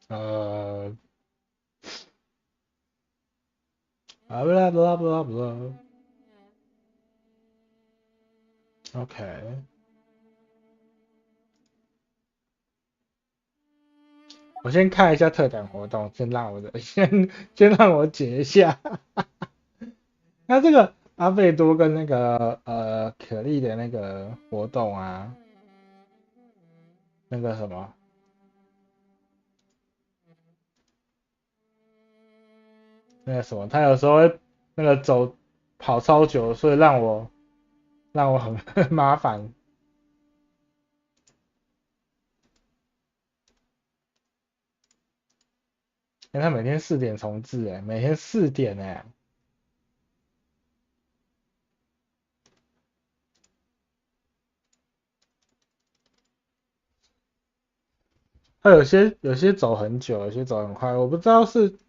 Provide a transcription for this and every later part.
呃，啊不啦不啦不啦不啦，OK，我先看一下特展活动，先让我解一下。那这个阿贝多跟那个可丽的那个活动啊，那个什么，那个什么，他有时候会那个跑超久，所以让我很很麻烦。因为他每天4点重置，哎，每天4点，哎，他有些走很久，有些走很快，我不知道是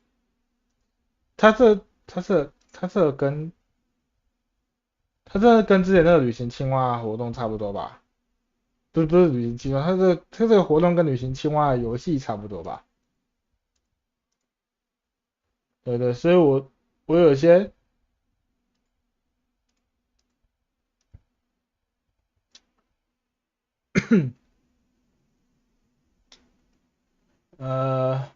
他这跟之前那个旅行青蛙活动差不多吧？不是旅行青蛙，他这个活动跟旅行青蛙的游戏差不多吧？对对，所以我有些呃，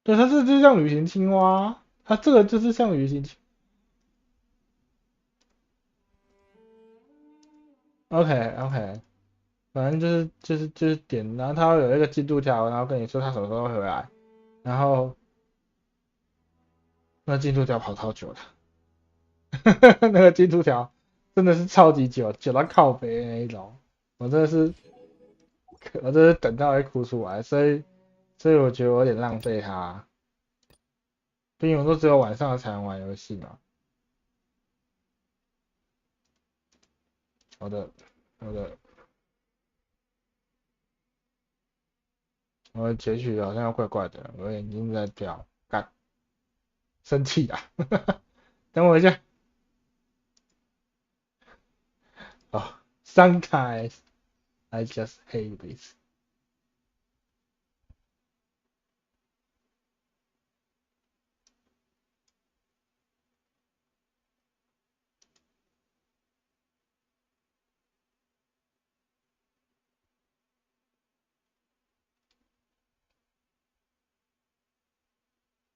对，它这就像旅行青蛙，它这个就是像旅行青 OK OK，反正就是点，然后它会有一个进度条，然后跟你说它什么时候会回来，然后那进度条跑超久的，那个进度条真的是超级久，久到靠北的那一种，我真的是我真的是等到会哭出来，所以我觉得我有点浪费它，毕竟我都只有晚上才能玩游戏嘛。好的，好的，我的截取好像怪怪的，我眼睛在掉，干，生气啊！等我一下，哦，sometimes I just hate this。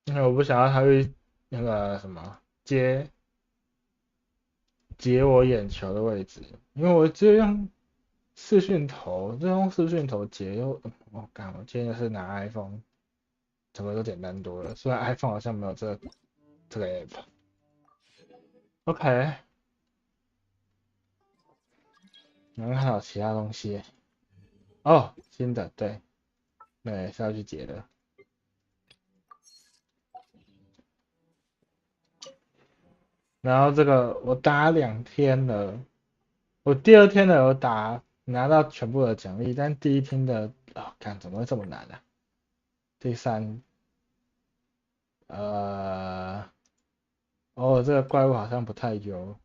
因为我不想要他去那个什么截我眼球的位置，因为我直接用视讯头，就用视讯头截又，我干，我今天是拿 iPhone，怎么都简单多了。虽然 iPhone 好像没有这个 app。OK，然后还有其他东西哦，新的对，对是要去截的。然后这个我打2天了，我第二天的有拿到全部的奖励，但第一天的看怎么会这么难啊？第三，呃，这个怪物好像不太优，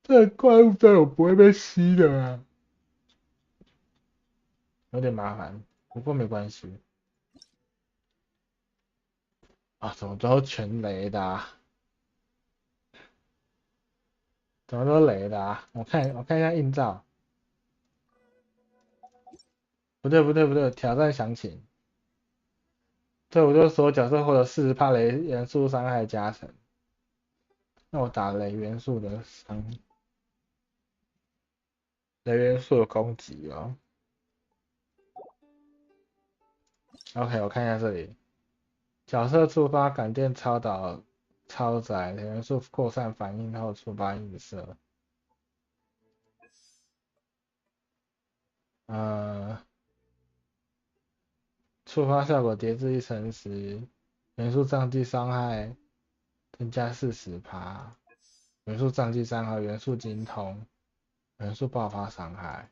这个怪物在我不会被吸的啊，有点麻烦，不过没关系啊，怎么都全雷的啊？怎么都雷的啊？我看一下映照，不对，挑战详情，对，我就说角色获得40%雷元素伤害加成，那我打雷元素的雷元素的攻击哦。OK，我看一下这里，角色触发感电超导超载，雷元素扩散反应后触发映射。呃，触发效果叠至1层时，元素降低伤害增加40%，元素降低伤害，元素精通，元素爆发伤害。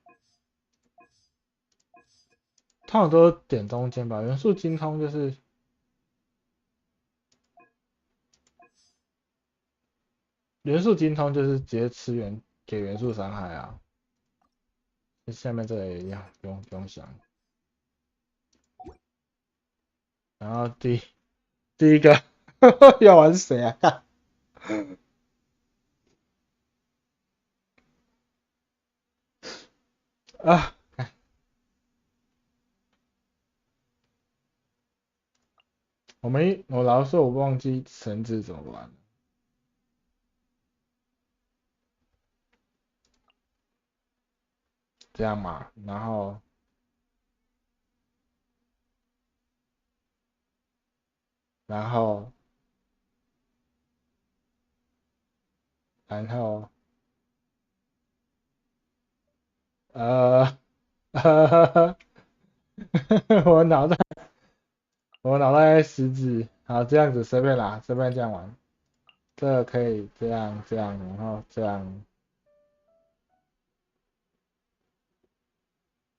通常都点中间吧，元素精通就是元素精通就是直接给元素伤害啊。下面这个也一样，不用想。然后第一个要玩谁啊？啊，我老说我忘记绳子怎么玩了。这样嘛，然后然后呃我脑袋失智，好这样子随便啦，随便这样玩。这个可以这样，然后这样，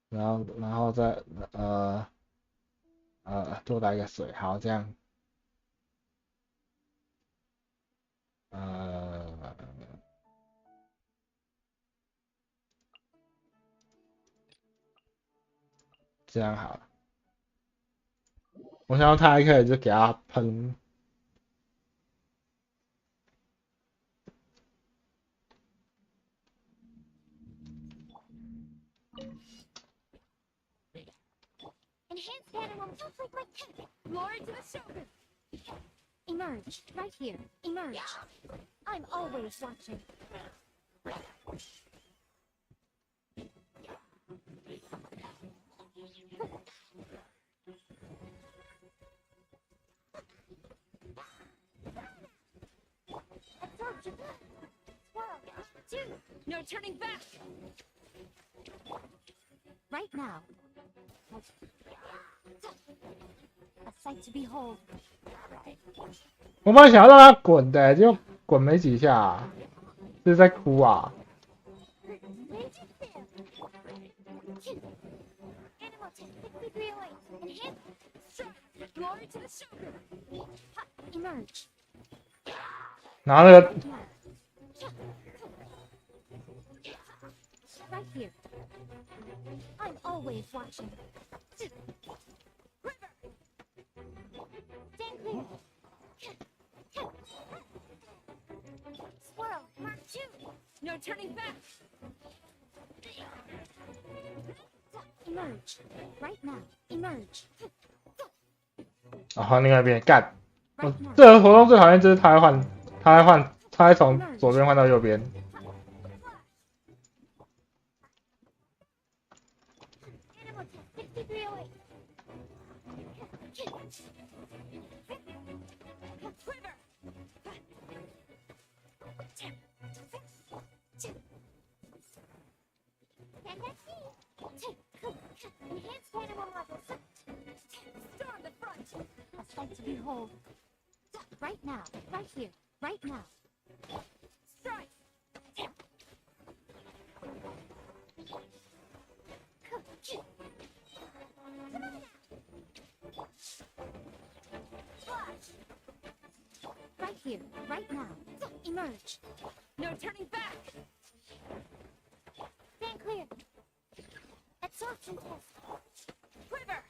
然后再多来一个水，好这样呃这样好了。我想要他还可以就给他喷，Enhanced animal just like my cat. Glory to the shogun. Emerge, right here. Emerge. I'm always watching. Absorption. Swirl. Two. No turning back. Right now. A sight to behold. 我本来想要让他滚的，就滚没几下、啊，是在哭啊。Animal 106308. Enhance. Strike. Glory to the shogun. Emerge. 然后那个 Right here. I'm always watching. River. Stand clear. Swirl. Mark two. No turning back. Emerge. Right now. Emerge. 然后另外一边干，我 Right now. 这个活动最讨厌就是他会从左边换到右边。Animal 106308. Quiver. Enhanced animal models. Storm the front. A sight to behold. Right now. Right here. Right now. Strike. Flash. Right here. Right now. Emerge. No turning back. Stand clear. Absorption test. Quiver.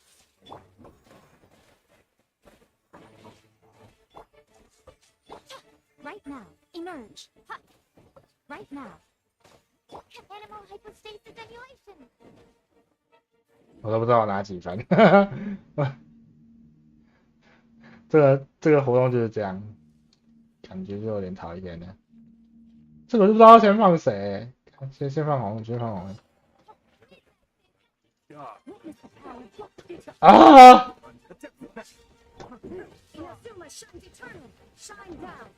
Right now. Emerge. Right now. Animal hypostasis emulation. 我都不知道我拿几分。这个活动就是这样，感觉就有点讨厌的。这个我就不知道先放谁，先放红，先放红。啊！ Inazuma shines eternal. Shine down.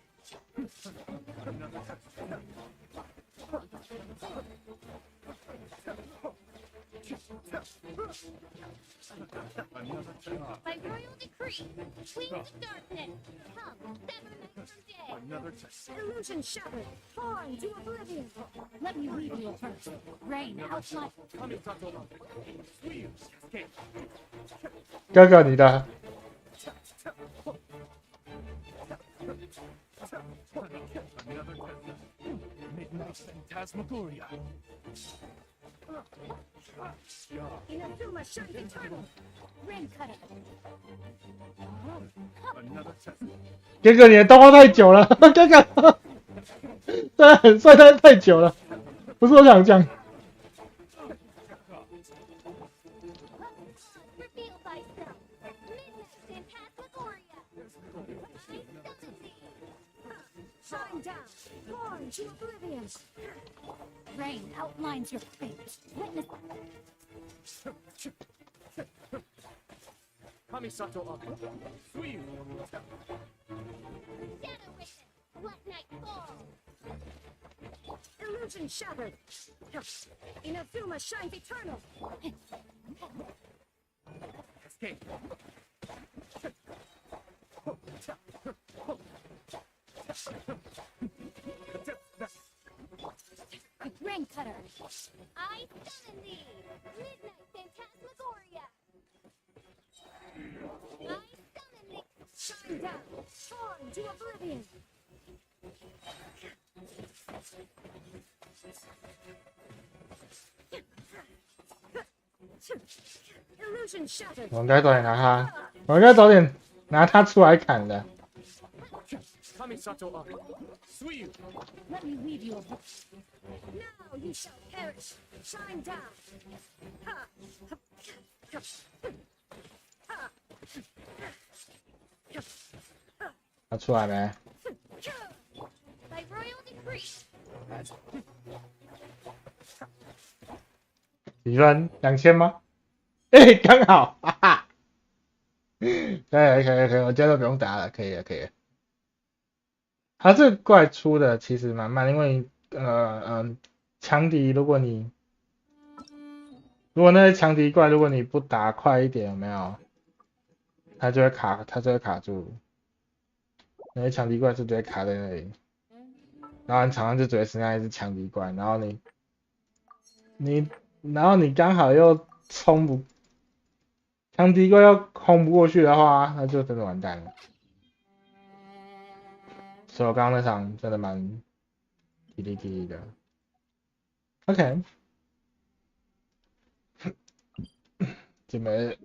By royal decree, queens of darkness, come, sever from day. Another test. Illusion shattered, falling to oblivion. Let me lead you first. Rain out my 哥哥你的。Midnight Phantasmagoria. Inazuma shines eternal. Rain cutter. Another test. 哥哥，你的动画太久了，哥哥，虽然很帅，但是太久了，不是我想讲。Reveal thyself. Midnight Phantasmagoria. Shine down. Born to oblivion. Rain outlines your fate. Witness. Kamisato Abi. Suyu. Shadow witness. Let night fall. Illusion shattered. Inazuma shines eternal. Escape. Rain cutter. I summon thee. Midnight Phantasmagoria. I summon thee. Shine down. Torn to oblivion. Illusion shattered. 我应该早点拿他，我应该早点拿他出来砍的。 Kamisato Abi. Suyu. Let me leave you a book. Now you shall perish. Shine down. Ha. Ha. 他出来没？ By royal decree. 几分？2000吗？哎，刚好，哈哈。可以，我今天都不用打了，可以了。他这个怪出的其实蛮慢，因为强敌如果那些强敌怪如果你不打快一点，有没有？它就会卡住。那些强敌怪就直接卡在那里，然后你场上就只会剩下一只强敌怪，然后你刚好又强敌怪又轰不过去的话，那就真的完蛋了。所以我刚刚那场真的蛮体力的。OK， 就没了。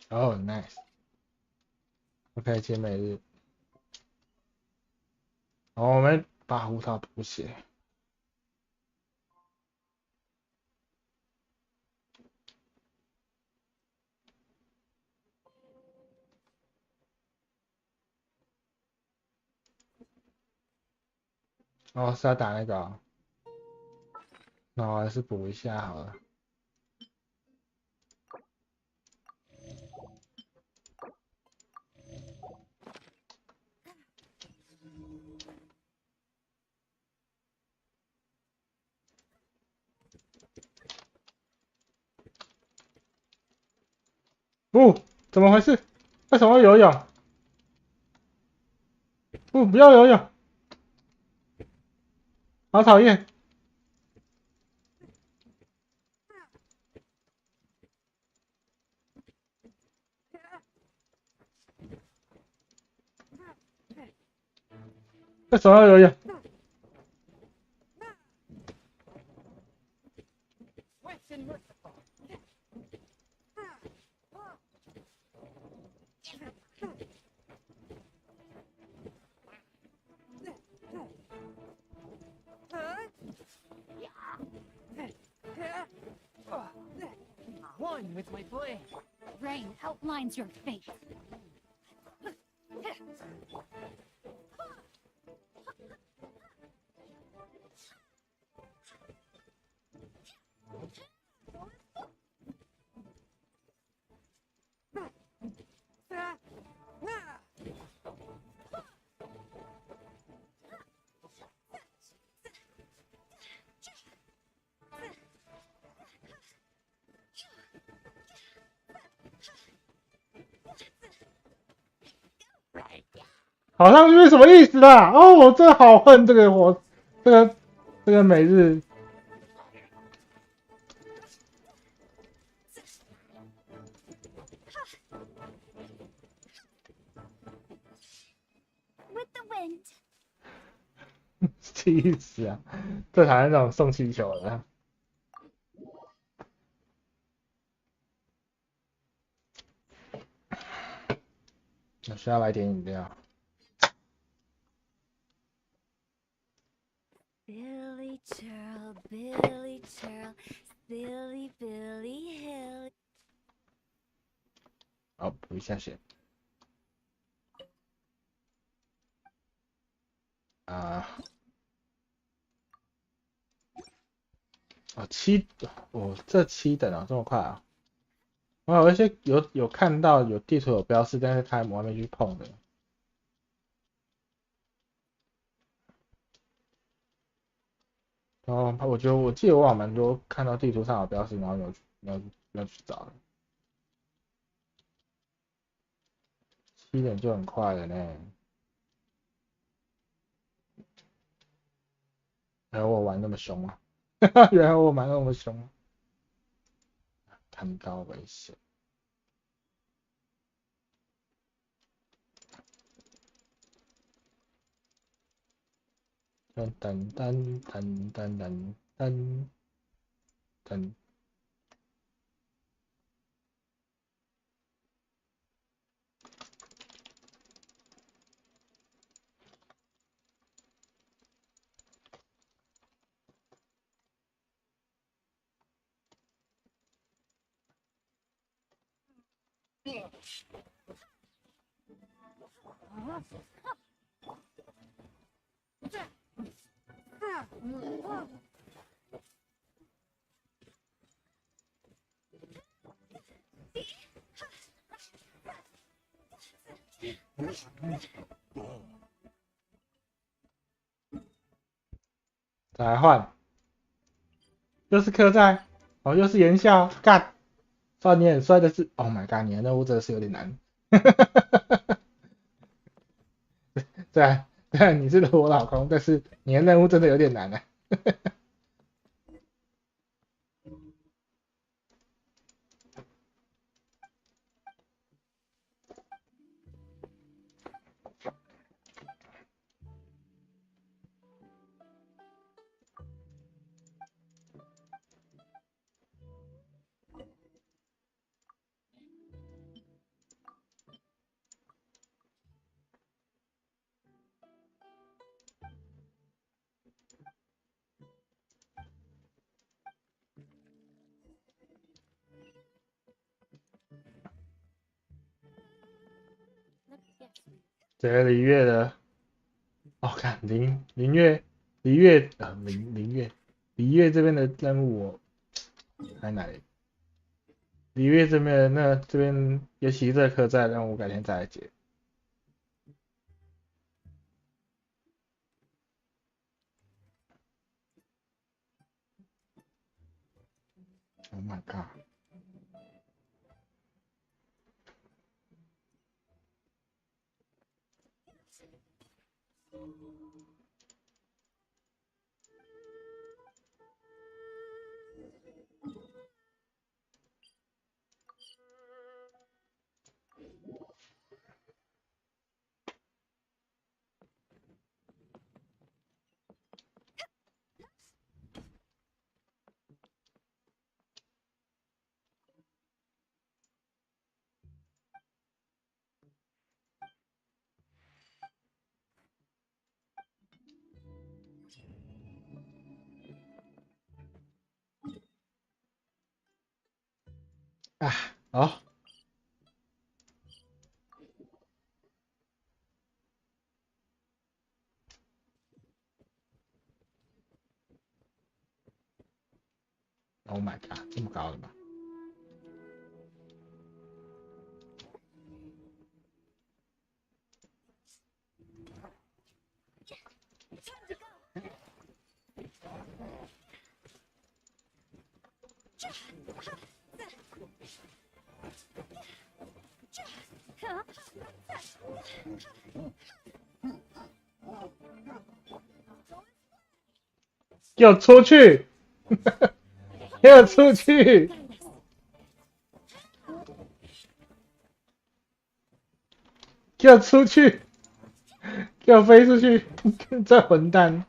哦、nice。OK， 今天每日。我们把胡桃补血。是要打那个哦，那我还是补一下好了。不，怎么回事？为什么会游泳？不要游泳，好讨厌！为什么要游泳？One with my blade. Rain outlines your fate.好上去是什么意思啦？我真的好恨这个这个每日 With the wind. 气死啊！最讨厌那种送气球的。我需要来点饮料。Billy Churl, Billy Churl, silly Billy Hill. 哦，补一下血。啊。哦，这7等啊，这么快啊！我有一些有看到有地图有标示，但是我还没去碰的。然后我记得我好蛮多看到地图上有标示，然后没有去找的。7点就很快了呢。原来我玩那么凶啊！原来我玩那么凶。谈高危险。噔噔噔噔噔噔噔噔。再来换，又是客栈，哦，又是炎校，干！少年很帅的是，Oh my god，你的任务真的是有点难。对，你是我老公，但是你的任务真的有点难啊。这个璃月的，哦，看林月璃月这边的任务我在哪里？璃月这边这边尤其这客栈任务改天再来解。Oh my god！啊，好。Oh my god，这么高的吗？给我出去！给我出去！给我出去！给我飞出去！这混蛋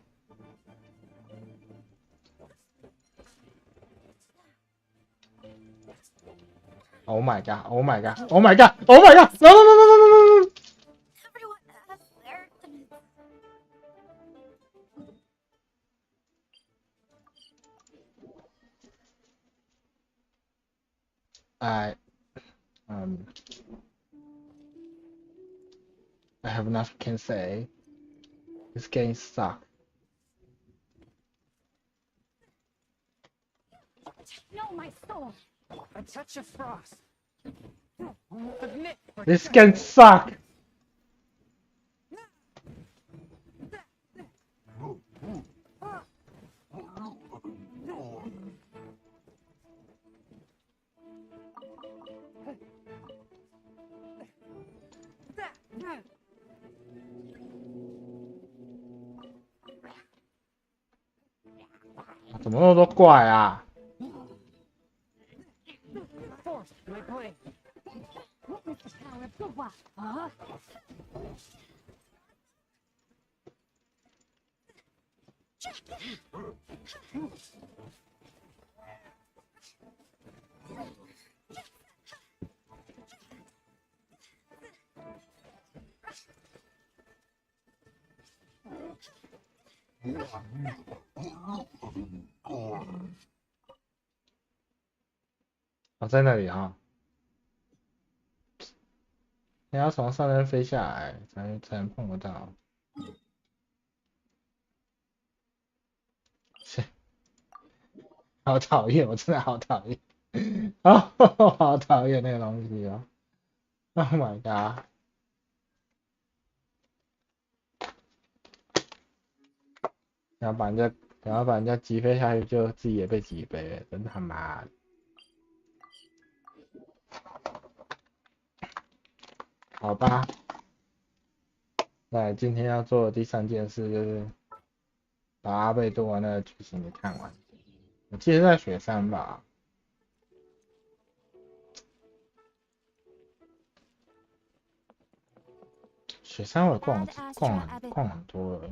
！Oh my god! Oh my god! Oh my god! Oh my god! No no no no no no no! Everyone has their limits. I um I have nothing can say. This game sucks. No, my soul. A touch of frost. Admit. This game sucks. That. 怎么那么多怪啊？ Force my blade. Witness the power of the what? Huh? 哦，在那里啊！你要从上面飞下来，才能碰得到。切，好讨厌，我真的好讨厌。啊、哦，好讨厌那个东西哦。Oh my god！然后把人家击飞下去，就自己也被击飞了，真他妈的！好吧，那今天要做的第3件事就是把阿贝多完的剧情给看完。我记得在雪山吧？雪山我逛很多了，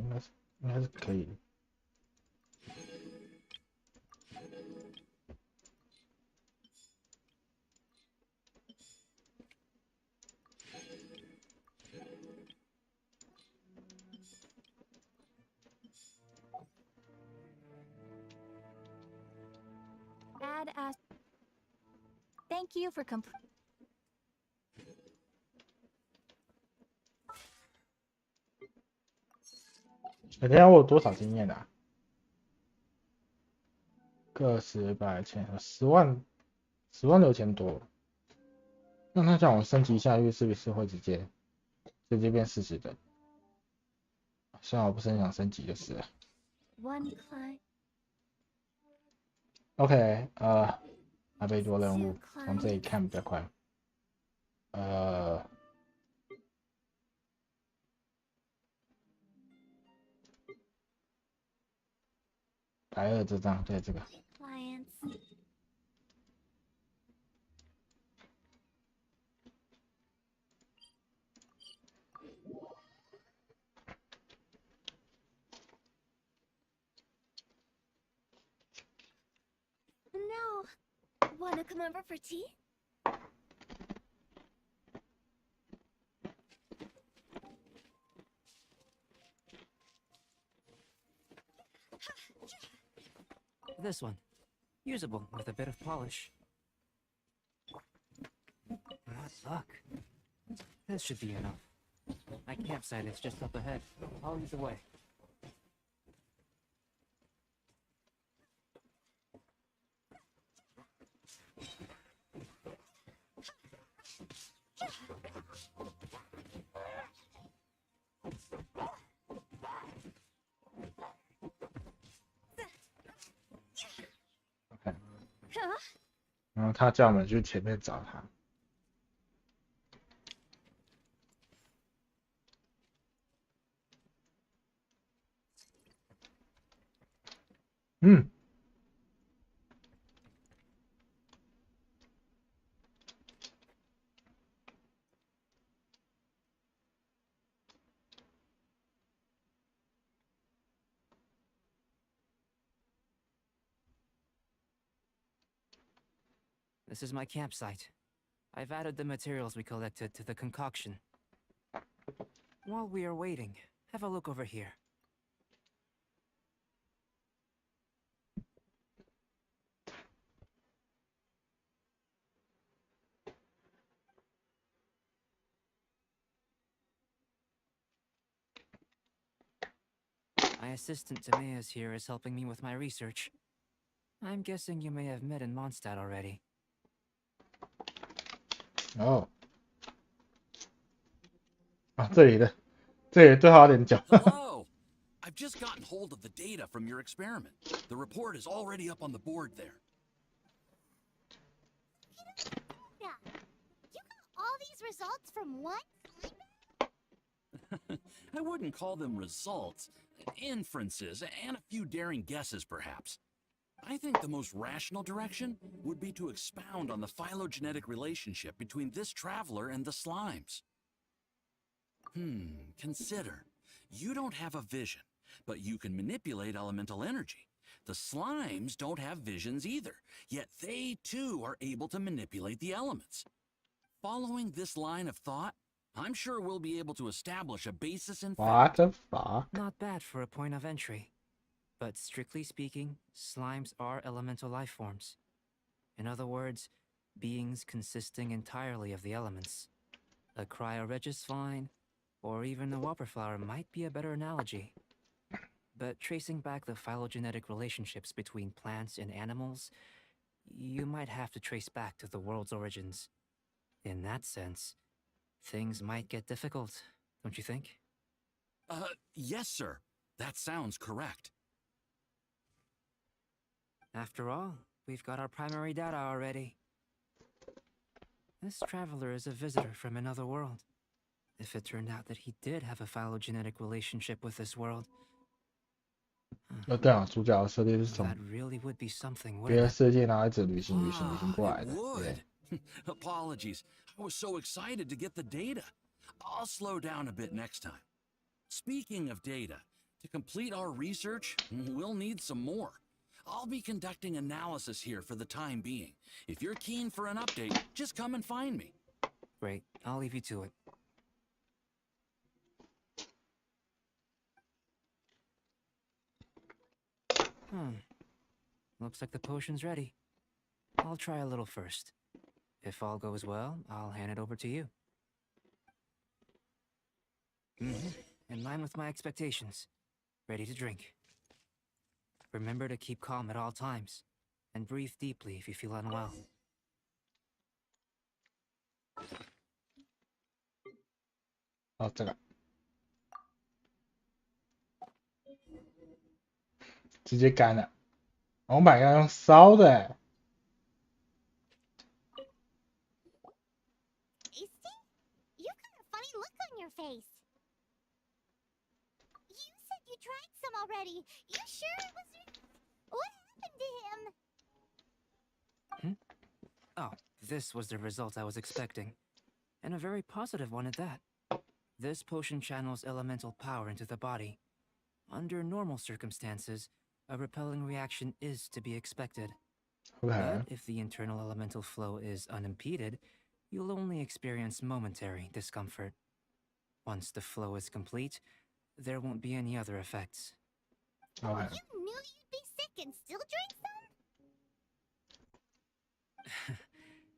应该是可以。Add as. Thank you for等一下我有多少经验啊？个十百千10万6000多。那他叫我升级下去，是不是会直接变40的？虽然我不是很想升级就是了。one climb. OK，阿贝多任务从这里看比较快。白2这张，对这个。Clients. No. Wanna come over for tea? This one. Usable with a bit of polish. What luck. This should be enough. My campsite is just up ahead. I'll lead the way. OK，然后他叫我们去前面找他。嗯，This is my campsite. I've added the materials we collected to the concoction. While we are waiting, have a look over here. My assistant Timaeus here is helping me with my research. I'm guessing you may have met in Mondstadt already. 哦，啊，这里对话有点久。 Hello! I've just gotten hold of the data from your experiment. The report is already up on the board there. Yeah. You got all these results from one? I wouldn't call them results, inferences, and a few daring guesses, perhaps. I think the most rational direction would be to expound on the phylogenetic relationship between this traveler and the slimes. Consider. You don't have a vision, but you can manipulate elemental energy. The slimes don't have visions either, yet they too are able to manipulate the elements. Following this line of thought, I'm sure we'll be able to establish a basis in What fact. the fuck? Not bad for a point of entry. But strictly speaking, slimes are elemental life forms. In other words, beings consisting entirely of the elements. A cryoregisvine, or even a whopperflower might be a better analogy. But tracing back the phylogenetic relationships between plants and animals, you might have to trace back to the world's origins. In that sense, things might get difficult, don't you think? Yes, sir. That sounds correct. After all, we've got our primary data already. This traveler is a visitor from another world. If it turned out that he did have a phylogenetic relationship with this world, 对啊，主角的设定是从 that really would be something, 别的 wouldn't it? 世界，然后一直旅行过来 It 的。 would. Apologies. I was so excited to get the data. I'll slow down a bit next time. Speaking of data, to complete our research, we'll need some more. I'll be conducting analysis here for the time being. If you're keen for an update, just come and find me. Great, I'll leave you to it. Looks like the potion's ready. I'll try a little first. If all goes well, I'll hand it over to you. In line with my expectations. Ready to drink. Remember to keep calm at all times, and breathe deeply if you feel unwell. 哦，这个直接干了。我本来要用烧的欸。 Tasty? You've got a funny look on your face. You said you tried some already. You sure it was... What happened to him? Oh, this was the result I was expecting. And a very positive one at that. This potion channels elemental power into the body. Under normal circumstances, a repelling reaction is to be expected. OK， But if the internal elemental flow is unimpeded, you'll only experience momentary discomfort. Once the flow is complete, there won't be any other effects. OK， You knew you'd be sick and still drank some?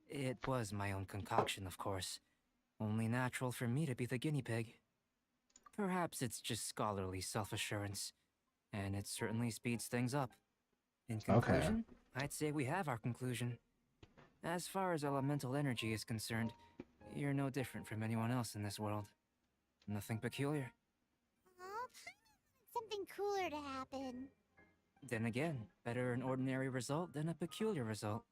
It was my own concoction, of course. Only natural for me to be the guinea pig. Perhaps it's just scholarly self-assurance, and it certainly speeds things up. In conclusion, I'd say we have our conclusion. As far as elemental energy is concerned, you're no different from anyone else in this world. Nothing peculiar. Oh, something cooler to happen. Then again, better an ordinary result than a peculiar result.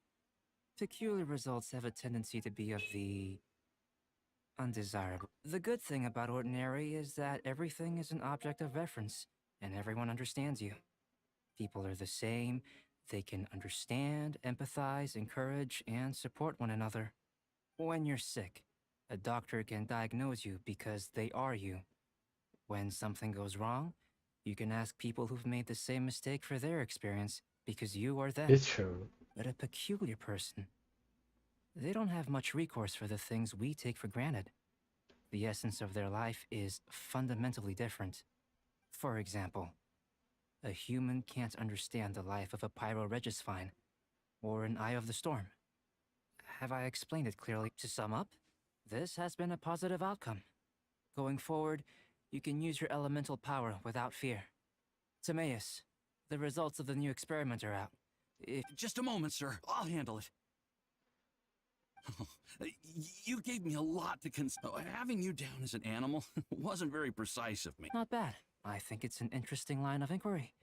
Peculiar results have a tendency to be of the undesirable. The good thing about ordinary is that everything is an object of reference, and everyone understands you. People are the same. They can understand, empathize, encourage, and support one another. When you're sick, a doctor can diagnose you because they are you. When something goes wrong, you can ask people who've made the same mistake for their experience because you are them. It's true. But a peculiar person, they don't have much recourse for the things we take for granted. The essence of their life is fundamentally different. For example, a human can't understand the life of a pyroregisvine or an eye of the storm. Have I explained it clearly? To sum up, this has been a positive outcome. Going forward, you can use your elemental power without fear. Timaeus, the results of the new experiment are out. Just a moment, sir. I'll handle it. You gave me a lot to consider. Having you down as an animal wasn't very precise of me. Not bad. I think it's an interesting line of inquiry.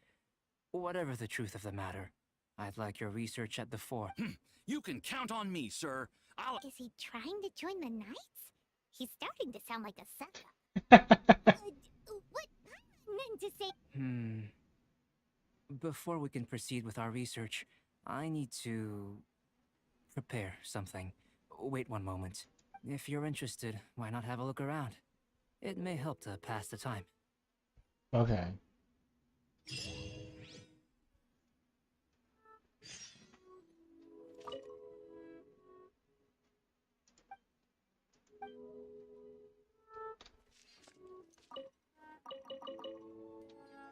Whatever the truth of the matter, I'd like your research at the fore. You can count on me, sir. Is he trying to join the Knights? He's starting to sound like a sucker. What I meant to say. Before we can proceed with our research, I need to prepare something. Wait one moment. If you're interested, why not have a look around? It may help to pass the time. Okay.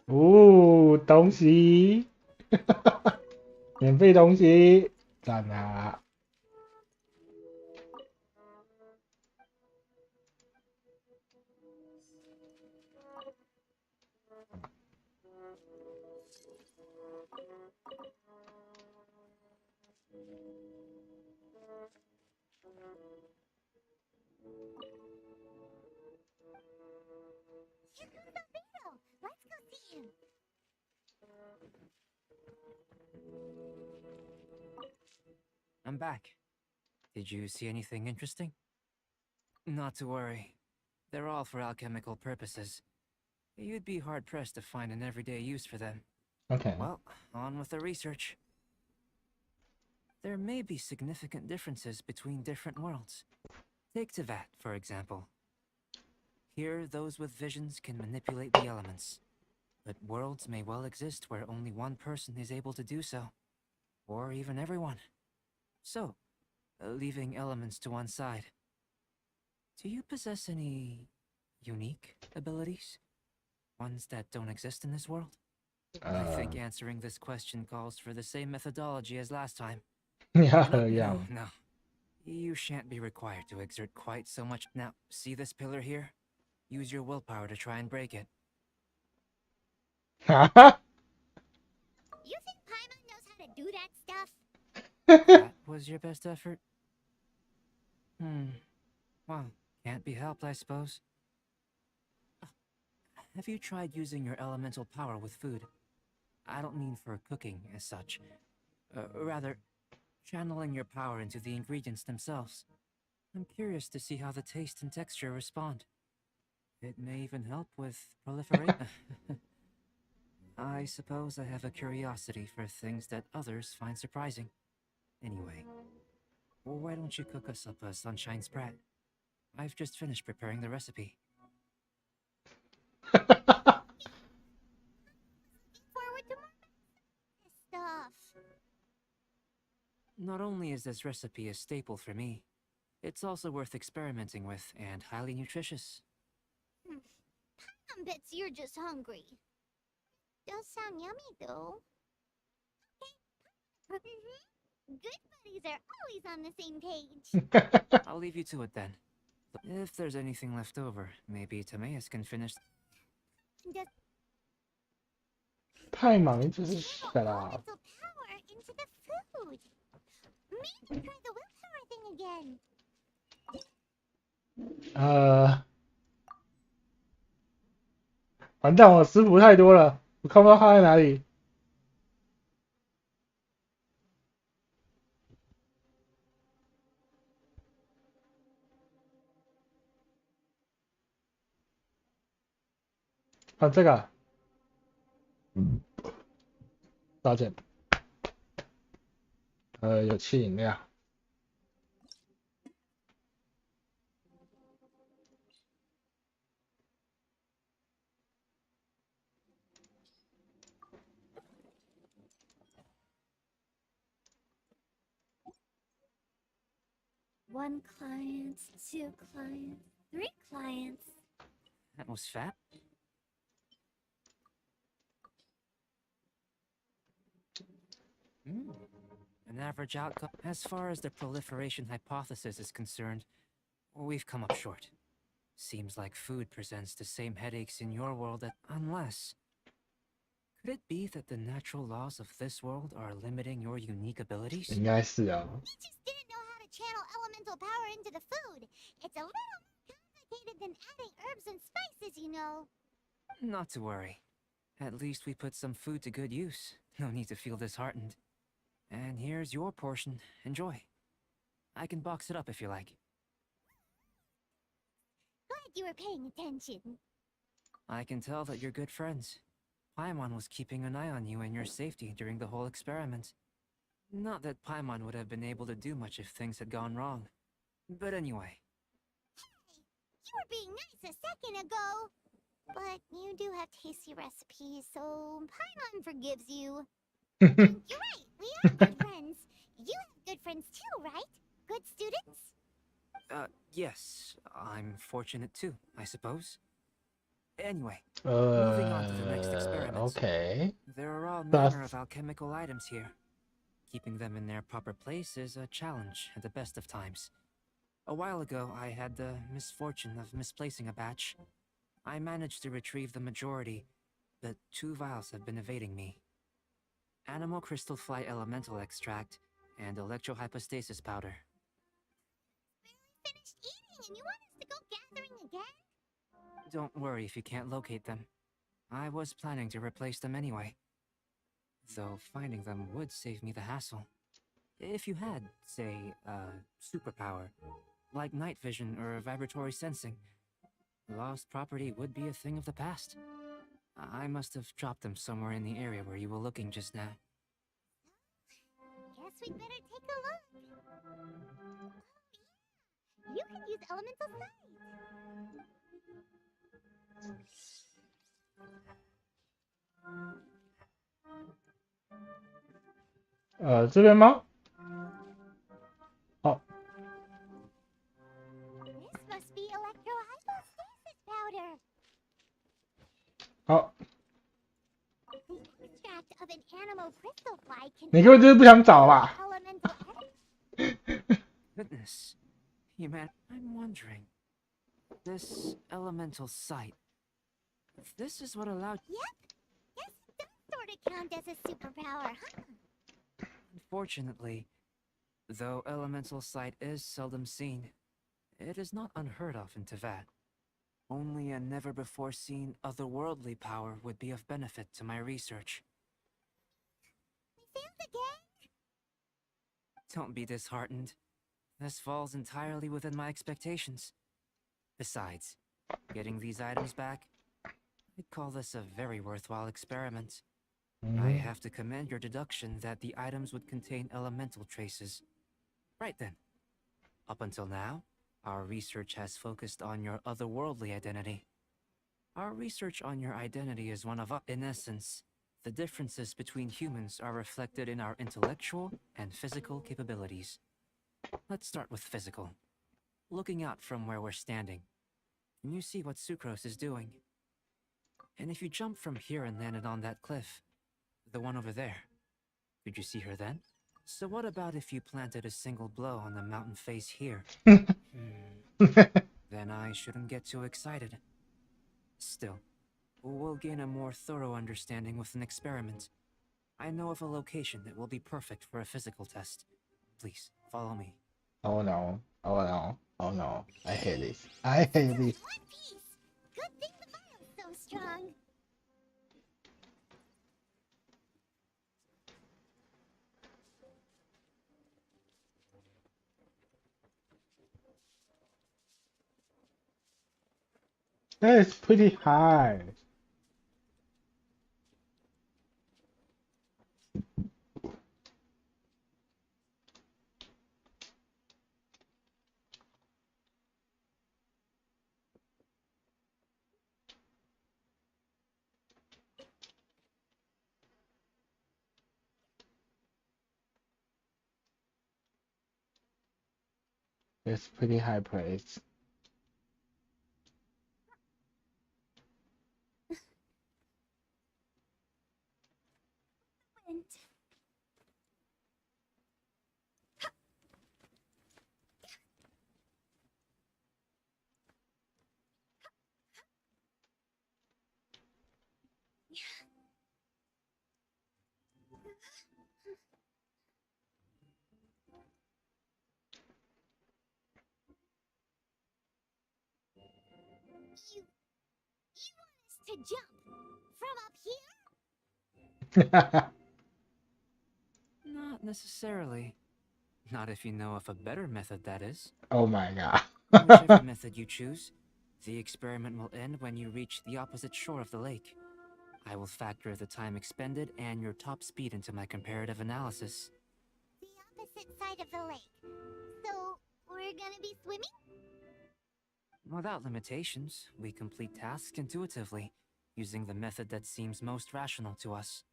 哦，东西，免费东西，赞啊！Here comes Albedo. Let's go see him. I'm back. Did you see anything interesting? Not to worry. They're all for alchemical purposes. You'd be hard-pressed to find an everyday use for them. Okay. Well, on with the research. There may be significant differences between different worlds. Take Tevat, for example. Here, those with visions can manipulate the elements. But worlds may well exist where only one person is able to do so. Or even everyone. So, leaving elements to one side. Do you possess any unique abilities? Ones that don't exist in this world? I think answering this question calls for the same methodology as last time. 要 No. You shan't be required to exert quite so much. Now, see this pillar here? Use your willpower to try and break it. 哈哈 You think Paimon knows how to do that stuff? That was your best effort? Well, can't be helped, I suppose. Have you tried using your elemental power with food? I don't mean for cooking as such. Rather, channeling your power into the ingredients themselves. I'm curious to see how the taste and texture respond. It may even help with proliferation. I suppose I have a curiosity for things that others find surprising. Anyway, why don't you cook us up a sunshine spread? I've just finished preparing the recipe. Forward to more stuff. Not only is this recipe a staple for me, it's also worth experimenting with and highly nutritious. Paimon bets you're just hungry. Does sound yummy though. Okay. Good buddies are always on the same page. I'll leave you to it then. If there's anything left over, maybe Timaeus can finish. Does 太忙就是channel 的 all 啦。 mental power into the food. Maybe try the willpower thing again. 完蛋，我食谱太多了，我看不到它在哪里。啊，这个啊抱歉，有气饮料。One client, 2 clients, 3 clients. That was fat. An average outcome. As far as the proliferation hypothesis is concerned, we've come up short. Seems like food presents the same headaches in your world unless... Could it be that the natural laws of this world are limiting your unique abilities? 应该是啊。 We just didn't know how to channel elemental power into the food. It's a little more complicated than adding herbs and spices, you know. Not to worry. At least we put some food to good use. No need to feel disheartened. And here's your portion. Enjoy. I can box it up if you like. Glad you were paying attention. I can tell that you're good friends. Paimon was keeping an eye on you and your safety during the whole experiment. Not that Paimon would have been able to do much if things had gone wrong. But anyway. Hey, you were being nice a second ago. But you do have tasty recipes, so Paimon forgives you. You're right, we are good friends. You have good friends too, right? Good students? Yes. I'm fortunate too, I suppose. Anyway, moving on to the next experiment. OK。 There are all manner of alchemical items here. Keeping them in their proper place is a challenge at the best of times. A while ago, I had the misfortune of misplacing a batch. I managed to retrieve the majority, but 2 vials have been evading me. Animal crystal fly elemental extract and electrohypostasis powder. Barely finished eating and you want us to go gathering again? Don't worry if you can't locate them. I was planning to replace them anyway. Though finding them would save me the hassle. If you had, say, superpower, like night vision or vibratory sensing, lost property would be a thing of the past. I must have dropped them somewhere in the area where you were looking just now. Guess we'd better take a look. Oh, yeah. You can use elemental sight. 这边吗？哦， This must be electrohypostasis powder. 好， The extract of an animal crystal fly can 你根本就是不想找吧？ elemental Goodness. You man, I'm wondering. This elemental sight. This is what allowed... Yep. Yes, it does sort of count as a superpower, huh? Unfortunately, though elemental sight is seldom seen, it is not unheard of in Teyvat. Only a never-before-seen otherworldly power would be of benefit to my research. We failed again? Don't be disheartened. This falls entirely within my expectations. Besides, getting these items back, I'd call this a very worthwhile experiment. I have to commend your deduction that the items would contain elemental traces. Right then. Up until now, our research has focused on your otherworldly identity. Our research on your identity is one of... In essence, the differences between humans are reflected in our intellectual and physical capabilities. Let's start with physical. Looking out from where we're standing, can you see what Sucrose is doing? And if you jump from here and landed on that cliff, the one over there, could you see her then? So what about if you planted a single blow on the mountain face here? Then I shouldn't get too excited. Still, we'll gain a more thorough understanding with an experiment. I know of a location that will be perfect for a physical test. Please, follow me. Oh no, oh no, oh no. I hate this. I hate this. One piece. Good thing the vial's so strong. That is pretty high. It's pretty high praise. And you want us to jump from up here? Not necessarily. Not if you know of a better method, that is. Oh my god. Whichever method you choose, the experiment will end when you reach the opposite shore of the lake. I will factor the time expended and your top speed into my comparative analysis. The opposite side of the lake. So, we're gonna be swimming? Without limitations, we complete tasks intuitively, using the method that seems most rational to us.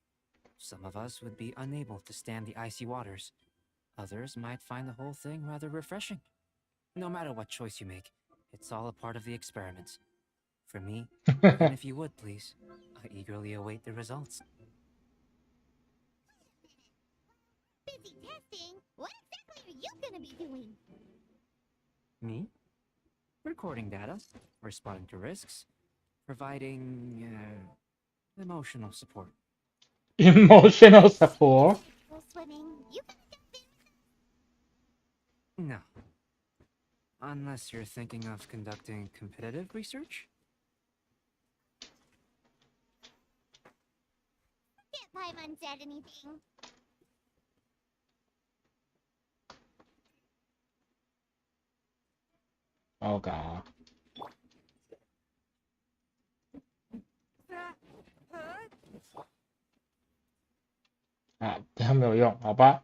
Some of us would be unable to stand the icy waters. Others might find the whole thing rather refreshing. No matter what choice you make, it's all a part of the experiment. For me, even if you would, please, I eagerly await the results. Busy testing? What exactly are you gonna be doing? Me? Recording data, responding to risks, providing emotional support. Emotional support. For swimming, you gonna jump in? No. Unless you're thinking of conducting competitive research? Forget Paimon said anything. Oh god. 啊，这样没有用，好吧？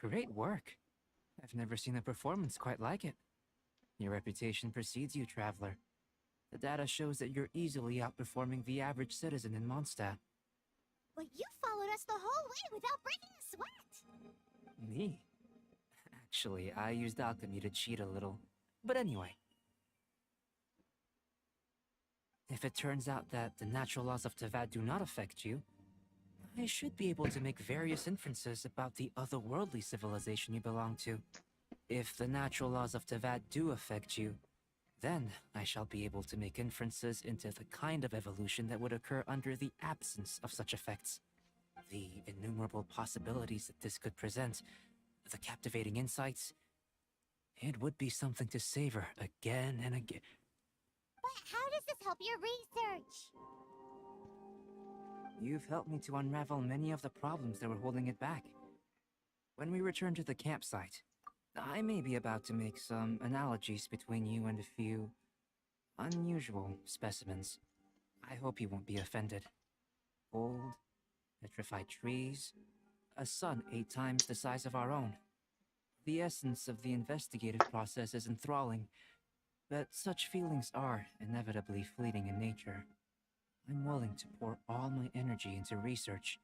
Great work. I've never seen a performance quite like it. Your reputation precedes you, traveler. The data shows that you're easily outperforming the average citizen in Mondstadt. But you followed us the whole way without breaking a sweat. Me? Actually, I used alchemy to cheat a little. But anyway. If it turns out that the natural laws of Tavad do not affect you, I should be able to make various inferences about the otherworldly civilization you belong to. If the natural laws of Tavad do affect you, then I shall be able to make inferences into the kind of evolution that would occur under the absence of such effects. The innumerable possibilities that this could present, the captivating insights, it would be something to savor again and again. But how does this help your research? You've helped me to unravel many of the problems that were holding it back. When we return to the campsite, I may be about to make some analogies between you and a few unusual specimens. I hope you won't be offended. Old, petrified trees, a sun 8 times the size of our own. The essence of the investigative process is enthralling, but such feelings are inevitably fleeting in nature. I'm willing to pour all my energy into research,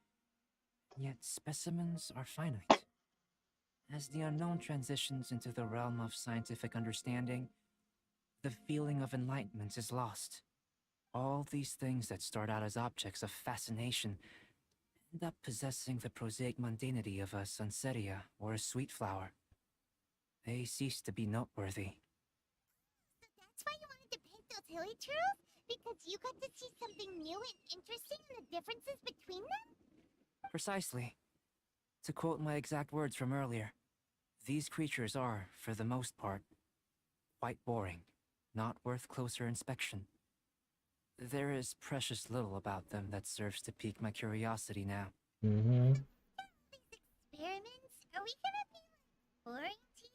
yet specimens are finite. As the unknown transitions into the realm of scientific understanding, the feeling of enlightenment is lost. All these things that start out as objects of fascination end up possessing the prosaic mundanity of a sunsetia or a sweet flower. They cease to be noteworthy. So that's why you wanted to paint those hilly turtles? Because you got to see something new and interesting in the differences between them? Precisely. To quote my exact words from earlier, these creatures are, for the most part, quite boring, not worth closer inspection. There is precious little about them that serves to pique my curiosity now. Mm-hmm. These experiments, are we gonna be boring to you?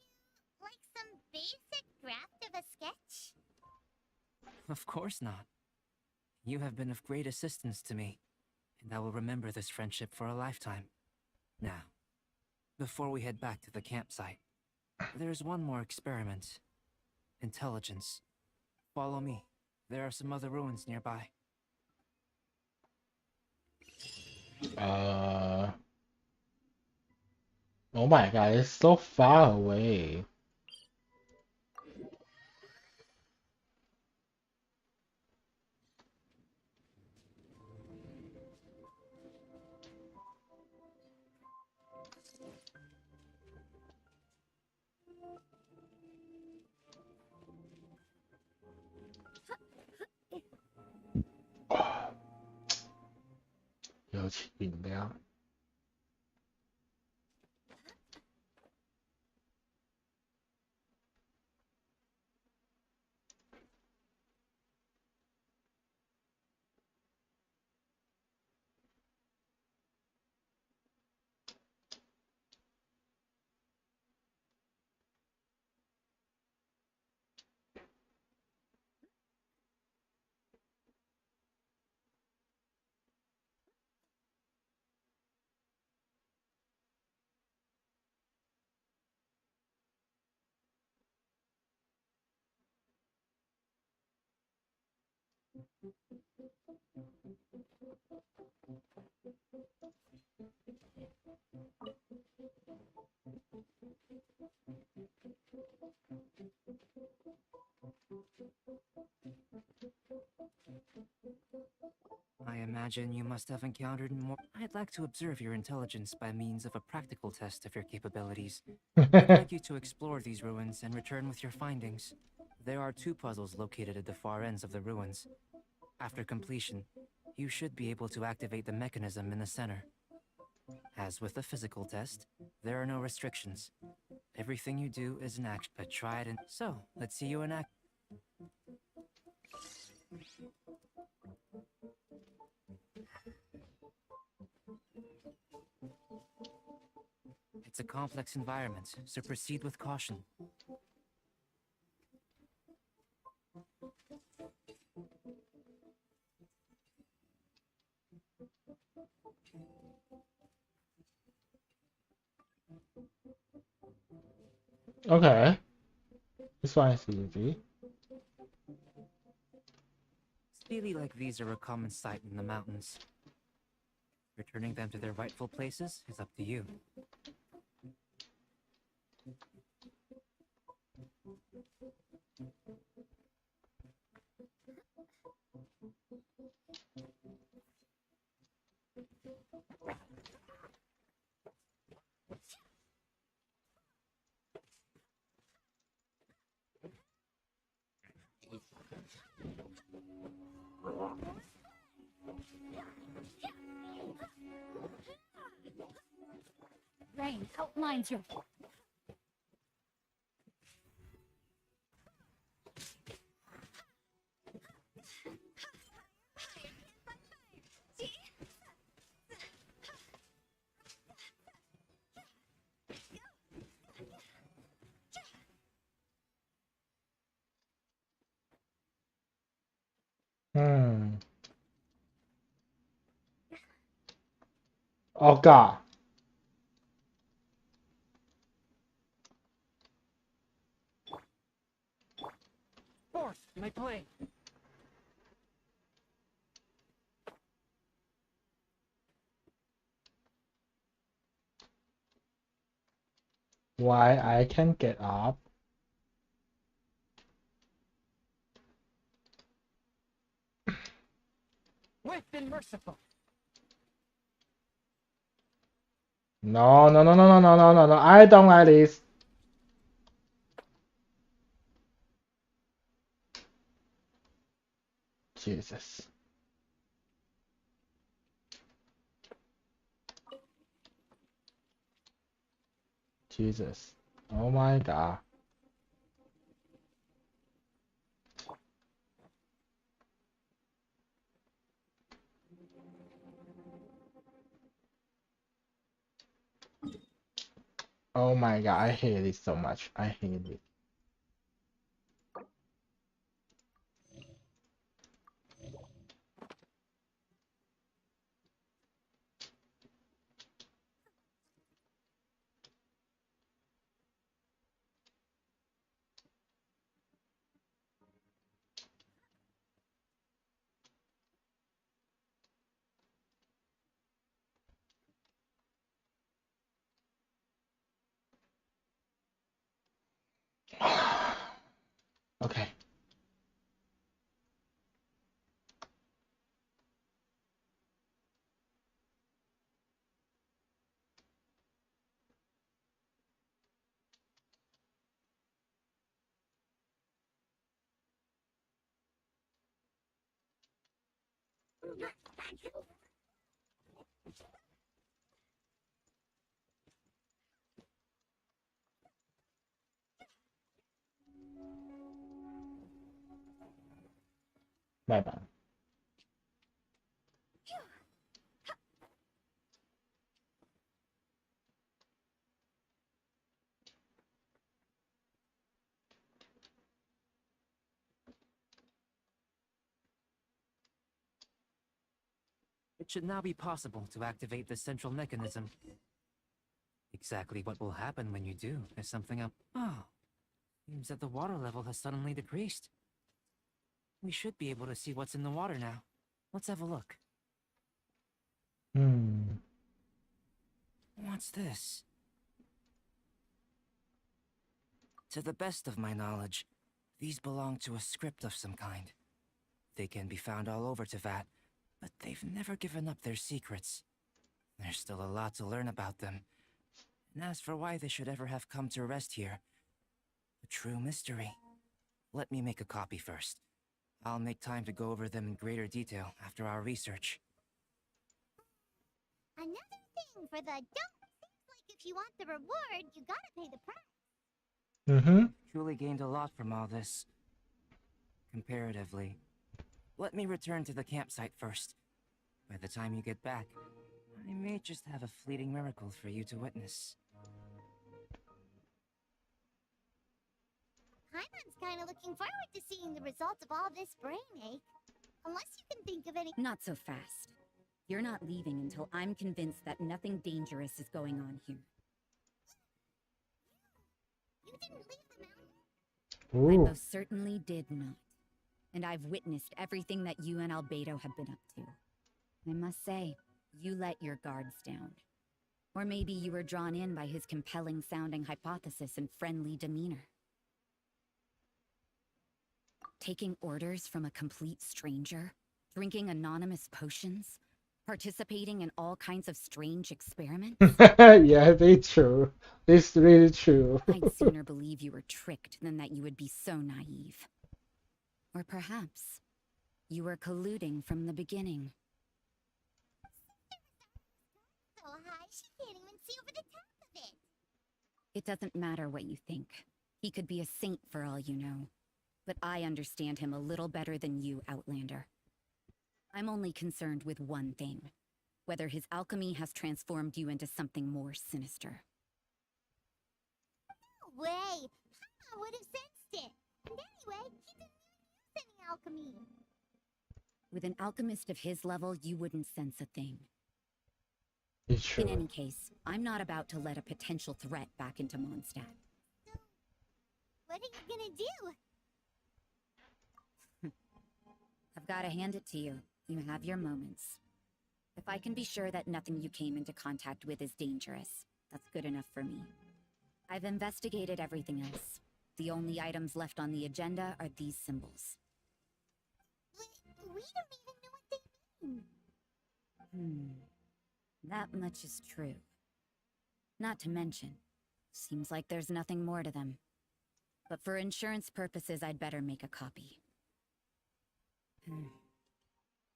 Like some basic draft of a sketch? Of course not. You have been of great assistance to me, and I will remember this friendship for a lifetime. Now, before we head back to the campsite, there's one more experiment. Intelligence. Follow me. There are some other ruins nearby. Oh my god, it's so far away. Oh, 有请饮料。I imagine you must have encountered more. I'd like to observe your intelligence by means of a practical test of your capabilities. I'd like you to explore these ruins and return with your findings. There are 2 puzzles located at the far ends of the ruins. After completion, you should be able to activate the mechanism in the center. As with the physical test, there are no restrictions. Everything you do is an action, but try it and... So, let's see you in act. It's a complex environment, so proceed with caution. Okay. This one is easy. Stele like these are a common sight in the mountains. Returning them to their rightful places is up to you. Rain outlines your... Oh god. Force, my plane. Why I can't get up? Swift and merciful. No, no, no, no, no, no, no, no, no. I don't like this. Jesus. Jesus. Oh my god. Oh my god, I hate it so much. I hate it. OK。拜拜。It should now be possible to activate the central mechanism. Exactly what will happen when you do is something up. Oh, seems that the water level has suddenly decreased. We should be able to see what's in the water now. Let's have a look. What's this? To the best of my knowledge, these belong to a script of some kind. They can be found all over Teyvat, but they've never given up their secrets. There's still a lot to learn about them. And as for why they should ever have come to rest here, a true mystery. Let me make a copy first. I'll make time to go over them in greater detail after our research. Another thing for the don't. Seems like if you want the reward, you gotta pay the price. Truly gained a lot from all this. Comparatively. Let me return to the campsite first. By the time you get back, I may just have a fleeting miracle for you to witness. Paimon's kinda looking forward to seeing the results of all this brainache. Unless you can think of any. Not so fast. You're not leaving until I'm convinced that nothing dangerous is going on here. You didn't leave the mountain? I Ooh. most certainly did not. And I've witnessed everything that you and Albedo have been up to. I must say, you let your guards down. Or maybe you were drawn in by his compelling-sounding hypothesis and friendly demeanor. Taking orders from a complete stranger, drinking anonymous potions, participating in all kinds of strange experiments? Yeah, they true. It's really true. I'd sooner believe you were tricked than that you would be so naive. Or perhaps you were colluding from the beginning. So high, she can't even see over the top of it. It doesn't matter what you think. He could be a saint for all you know. But I understand him a little better than you, Outlander. I'm only concerned with one thing. Whether his alchemy has transformed you into something more sinister. No way! Paimon would have sensed it. And anyway, he didn't even use any alchemy. With an alchemist of his level, you wouldn't sense a thing. It's true. In any case, I'm not about to let a potential threat back into Mondstadt. So, what are you gonna do? I've got to hand it to you. You have your moments. If I can be sure that nothing you came into contact with is dangerous, that's good enough for me. I've investigated everything else. The only items left on the agenda are these symbols. We don't even know what they mean. That much is true. Not to mention, seems like there's nothing more to them. But for insurance purposes, I'd better make a copy.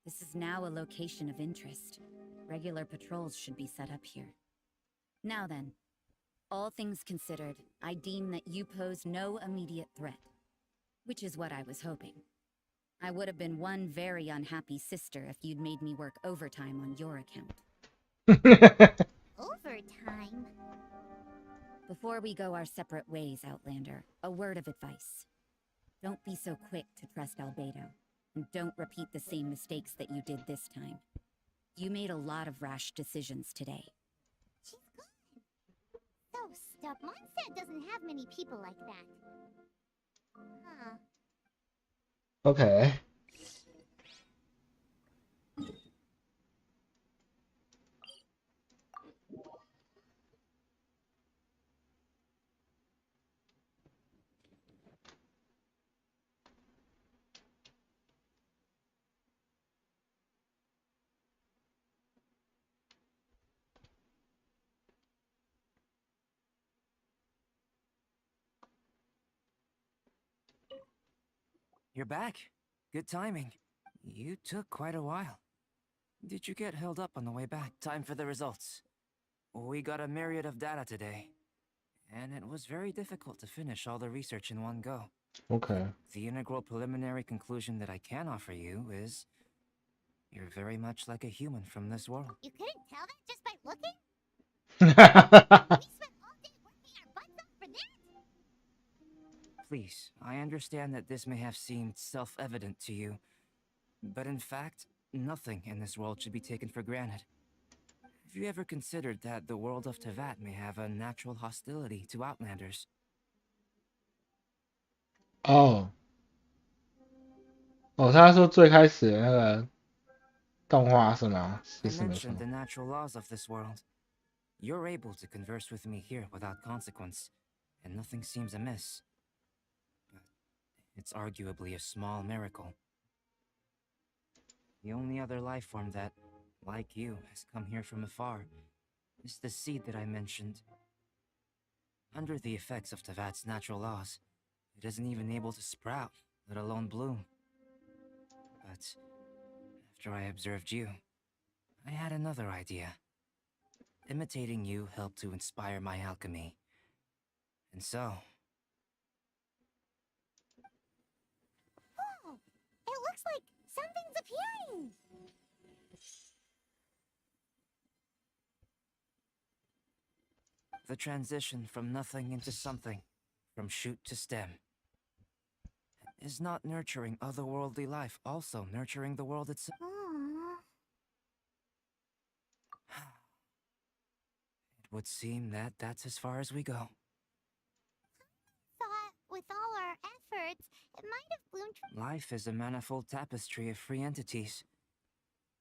This is now a location of interest. Regular patrols should be set up here. Now then, all things considered, I deem that you pose no immediate threat. Which is what I was hoping. I would have been one very unhappy sister if you'd made me work overtime on your account. Overtime? Before we go our separate ways, Outlander, a word of advice. Don't be so quick to trust Albedo, and don't repeat the same mistakes that you did this time. You made a lot of rash decisions today. She's gone. So stuff. Mondstadt doesn't have many people like that. Huh. OK。You're back. Good timing. You took quite a while. Did you get held up on the way back? Time for the results. We got a myriad of data today, and it was very difficult to finish all the research in one go. OK， The integral preliminary conclusion that I can offer you is you're very much like a human from this world. You couldn't tell that just by looking? 哈哈哈哈 We spent all day working our butts off for that? Please, I understand that this may have seemed self-evident to you, but in fact, nothing in this world should be taken for granted. Have you ever considered that the world of Tevat may have a natural hostility to Outlanders? 哦哦，他说最开始的那个动画是吗？ I 其实没错 mentioned the natural laws of this world. You're able to converse with me here without consequence, and nothing seems amiss. But it's arguably a small miracle. The only other life form that, like you, has come here from afar is the seed that I mentioned. Under the effects of Tevat's natural laws, it isn't even able to sprout, let alone bloom. But after I observed you, I had another idea. Imitating you helped to inspire my alchemy. And so... Whoa! It looks like something's appearing! the transition from nothing into something, from shoot to stem. Is not nurturing otherworldly life also nurturing the world itself? Aww. It would seem that that's as far as we go. Thought with all our efforts, it might have bloomed from... Life is a manifold tapestry of free entities.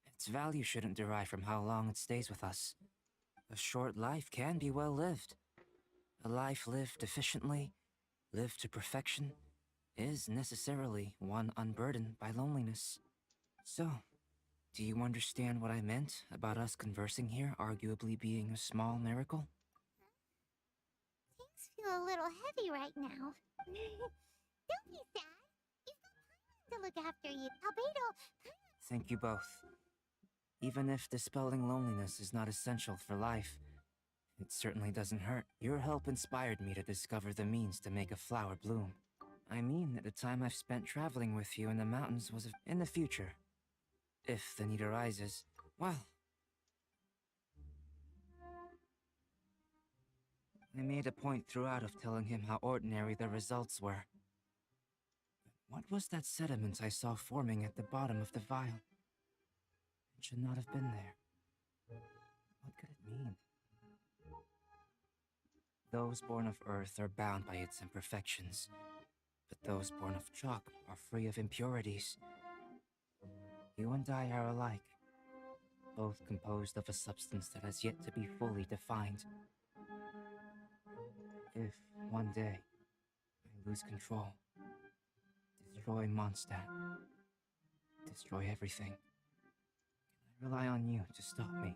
Its value shouldn't derive from how long it stays with us. A short life can be well lived. A life lived efficiently, lived to perfection, is necessarily one unburdened by loneliness. So, do you understand what I meant about us conversing here arguably being a small miracle? Things feel a little heavy right now. Don't be sad. You've got Paimon to look after you. Albedo, Thank you both. Even if dispelling loneliness is not essential for life, it certainly doesn't hurt. Your help inspired me to discover the means to make a flower bloom. I mean that the time I've spent traveling with you in the mountains was in the future. If the need arises, well... I made a point throughout of telling him how ordinary the results were. What was that sediment I saw forming at the bottom of the vial? It should not have been there. What could it mean? Those born of Earth are bound by its imperfections, but those born of chalk are free of impurities. You and I are alike, both composed of a substance that has yet to be fully defined. If, one day, I lose control, destroy Mondstadt, destroy everything, I rely on you to stop me.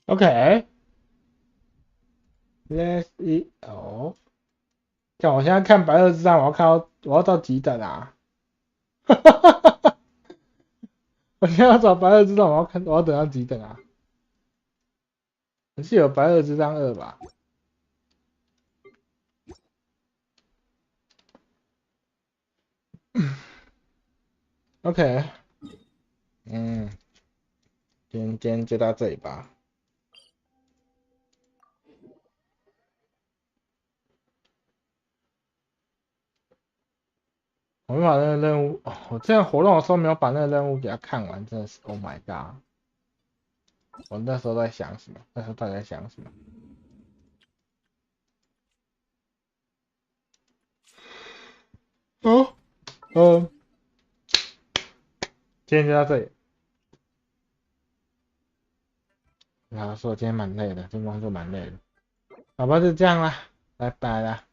OK， Let's eat 哦。看我现在看白垩之战，我要到几等啊？哈哈哈哈哈！我现在要找白垩之战，我要等到几等啊？我记得有白垩之战2吧？OK， 今天就到这里吧。我没把那个任务，我之前活动的时候没有把那个任务给他看完，真的是 Oh my god！ 我那时候在想什么？那时候到底在想什么？今天就到这里。然后说我今天蛮累的，今天工作蛮累的。好吧，就这样啦，拜拜啦。